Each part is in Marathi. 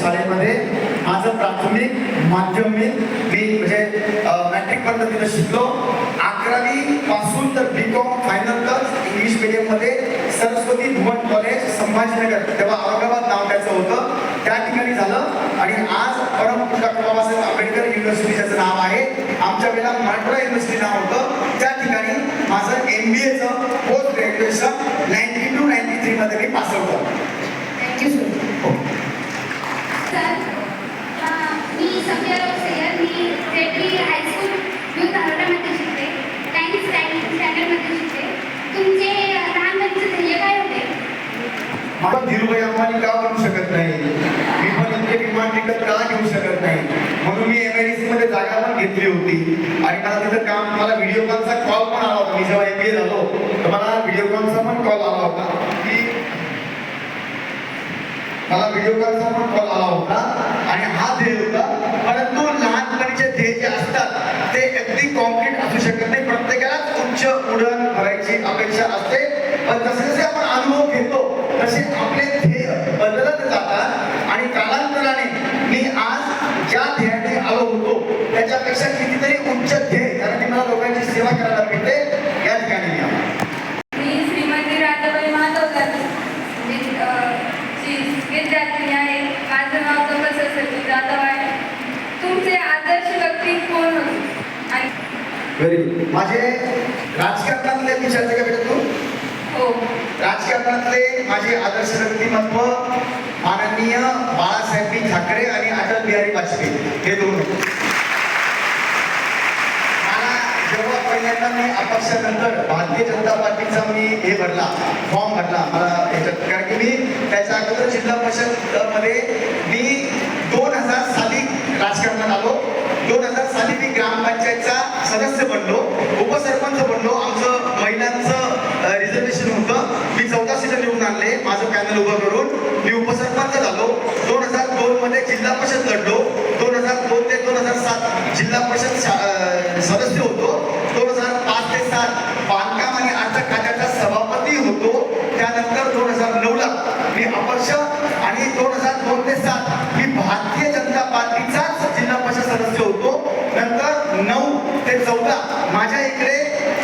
शाळेमध्ये माझं प्राथमिक माध्यमिक मी म्हणजे मॅट्रिक पर्यंत तिथं शिकलो. 11वी पासून तर B.Com फायनल तर इंग्लिश मीडियममध्ये सरस्वती भुवन कॉलेज संभाजीनगर, तेव्हा औरंगाबाद नाव त्याचं होतं, त्या ठिकाणी झालं. आणि आज परमपूज्य डॉक्टर बाबासाहेब आंबेडकर युनिव्हर्सिटी ज्याचं नाव आहे, आमच्या वेळेला मराठवाडा युनिव्हर्सिटी नाव होतं, त्या ठिकाणी माझं MBAचं पोस्ट ग्रॅज्युएशन 92-93 मध्ये मी पास आउट झालो. Thank you sir. मी सफिया सय्यद, मी रेड्डी हायस्कूल युथ आरोग्यामध्ये शिकते, 10th स्टँडर्डमध्ये शिकते. तुमचे लहानपणीचे ध्येय काय होते? मला धीरूभाई अंबानी का बनू शकत नाही, मी पण इतके विमान विकत का घेऊ शकत नाही, म्हणून मी MIDC मध्ये जागा पण घेतली होती. आणि मला तिथं काम, मला व्हिडिओ कॉलचा कॉल पण आला होता. मी जेव्हा MBA झालो तर मला व्हिडिओ कॉलचा पण कॉल आला होता की मला व्हिडिओ कॉलचा पण कॉल आला होता. आणि हा ध्येय होता. परंतु लहानपणीचे ध्येय जे असतात ते अगदी कॉन्क्रीट असू शकत नाही. प्रत्येकालाच उच्च उडण भरायची अपेक्षा असते, पण जसे जसे आपण अनुभव घेतो तसे आपले ध्येय बदलत जातात. आणि कालांतराने मी आज ज्या ध्येयाने आलो होतो त्याच्यापेक्षा कितीतरी उच्च ध्येय, कारण की मला लोकांची सेवा करायला मिळते, या ठिकाणी मी आलो. मी श्रीमती राधाबाई माधवकर विद्यार्थी आहे. माझं नाव तपस्या जाधव आहे. तुमचे आदर्श व्यक्ती कोण होते? आणि व्हेरी गुड. माझे राजकारणातले विचारते का बेटा तू? हो. राजकारणातले माझे आदर्श व्यक्तिमत्व माननीय बाळासाहेब ठाकरे आणि अटल बिहारी वाजपेयी हे दोन. मला जेव्हा पहिल्यांदा मी अपक्षानंतर भारतीय जनता पार्टीचा मी हे भरला, फॉर्म भरला मला याच्यात, कारण की मी त्याच्या अगोदर जिल्हा परिषद मध्ये मी 2000 साली राजकारणात आलो. 2000 साली मी ग्रामपंचायतचा सदस्य बनलो, उपसरपंच बनलो. आमचं महिलांचं रिझर्वेशन होतं, मी 14 सीट निवडून आणले माझं पॅनल उभं करून. मी उपसरपंच झालो. 2002 मध्ये जिल्हा परिषद लढलो. 2002 ते 2007 जिल्हा परिषद सदस्य होतो. 2005 ते 7 बांधकाम आणि अर्थ खात्याचा सभापती होतो. त्यानंतर 2009 ला मी अपक्ष आणि 2002 ते 7 मी भारतीय जनता पार्टीचाच जिल्हा परिषद सदस्य होतो. नंतर 9 ते 14 माझ्या इकडे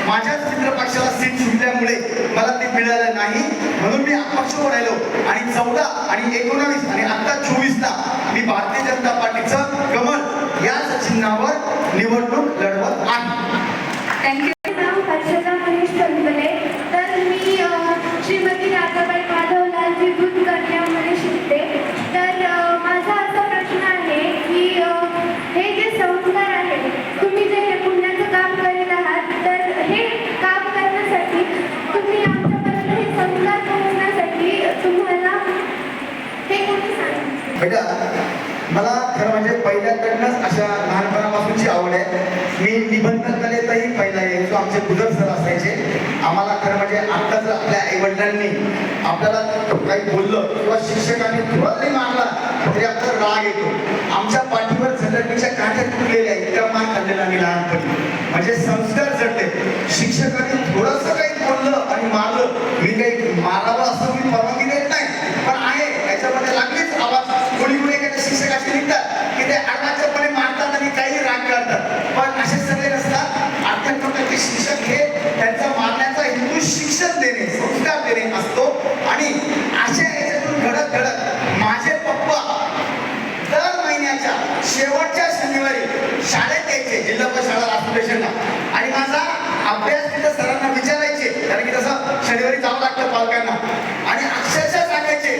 माझ्याच मित्र पक्षाला सीट सुटल्यामुळे मला ते मिळालं नाही, म्हणून मी अपक्ष राहिलो. आणि 14 आणि 19 आणि आता 24 ला मी भारतीय जनता पार्टीचं कमळ याच चिन्हावर निवडणूक लढवत आहे. थँक्यू. तर मी श्रीमती राधाबाई माधवलालजी दूध कन्यामध्ये शिकते. तर माझा असा प्रश्न आहे की हे जे संस्कार आहे, तुम्ही जे हे पुण्याचं काम करीत आहात, तर हे काम करण्यासाठी तुम्ही आमच्यापर्यंत हे संस्कार पोहोचण्यासाठी तुम्हाला हे कोणी सांगितलं? बेटा मला खरं म्हणजे पहिल्याकडनंच अशा लहानपणापासूनची आवड आहे. मी निबंध कलेतही पहिला यायचो. आमचे गुजर सर असायचे. आम्हाला खरं म्हणजे आता जर आपल्या आईवडिलांनी आपल्याला काही बोललं किंवा शिक्षकांनी थोडा जरी मारला तरी आपल्याला राग येतो. आमच्या पाठीवर झटकण्याच्या काठ्या तुटलेल्या इतका मार खाल्लेला मी लहानपणी, म्हणजे संस्कार जडले. शिक्षकांनी थोडंसं काही बोललं आणि मारलं, मी काही मारावं असं मी परवानगी देत नाही, पण आहे याच्यामध्ये लागलीच आवाज. कोणी कोणी एखाद्या शिक्षक असे निघतात की ते अडाचपणे मारतात आणि काही राग करतात, पण असे सगळे नसतात. अर्थात शिक्षक हे त्यांचा मारण्याचा हेतू शिक्षण देणे, संस्कार देणे असतो. आणि अशा याच्यातून घडत घडत माझे पप्पा दर महिन्याच्या शेवटच्या शनिवारी शाळेत यायचे, जिल्हा परिषद शाळा राष्ट्रदेशाला, आणि माझा अभ्यास तिथं सरांना विचारायचे, कारण की तसं शनिवारी जावं लागतं पालकांना. आणि अक्षरशः सांगायचे,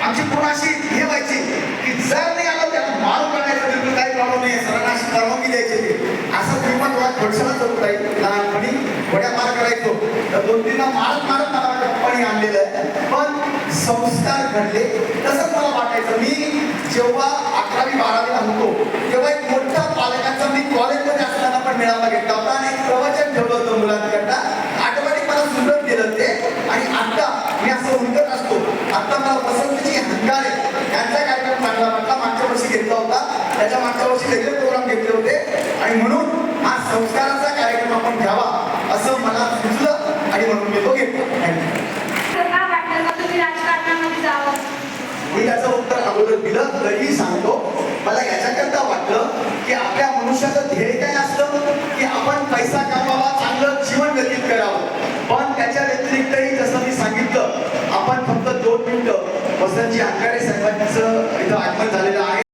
आमची पूर्ण अशी हे व्हायची की जर नाही आलं त्याला मारू काढायचं, बिलकुल काही प्रॉब्लेम नाही, सरांना अशी परवानगी द्यायची. असं किंमत मला थोडसंच होत राहील. लहानपणी थोड्या मार करायचो तर 2-3 मारत मारत मला माझ्या पप्पांनी आणलेलं आहे, पण संस्कार घडले तसंच मला वाटायचं. मी जेव्हा 11वी-12वीला होतो तेव्हा एक मोठा पालकांचा मी कॉलेजमध्ये असताना पण मेळावा घेतला होता आणि एक प्रवचन ठेवलं होतं मुलांकरता. आठवणीत मला सुंदर केलं ते. आणि आता मी असं उलटत असतो. आता मला वसंतजी हंगारे यांचा कार्यक्रम चांगला वाटला, मागच्या वर्षी घेतला होता, त्याच्या मागच्या वर्षी वेगळे प्रोग्राम घेतले होते. आणि म्हणून हा संस्काराचा कार्यक्रम आपण घ्यावा असं मला सुचलं आणि म्हणून मी तो घेतला. का वाटलं का तुम्ही राजकारणामध्ये जावं? मी त्याचं उत्तर अगोदर दिलं, तरी मनुष्याचं ध्येय काय असतं की आपण पैसा कमावा, चांगलं जीवन व्यतीत करावं. पण त्याच्या व्यतिरिक्तही जसं मी सांगितलं, आपण फक्त 2 मिनिटं वसंतजी अंगारे साहेबांचं इथं आगमन झालेलं आहे.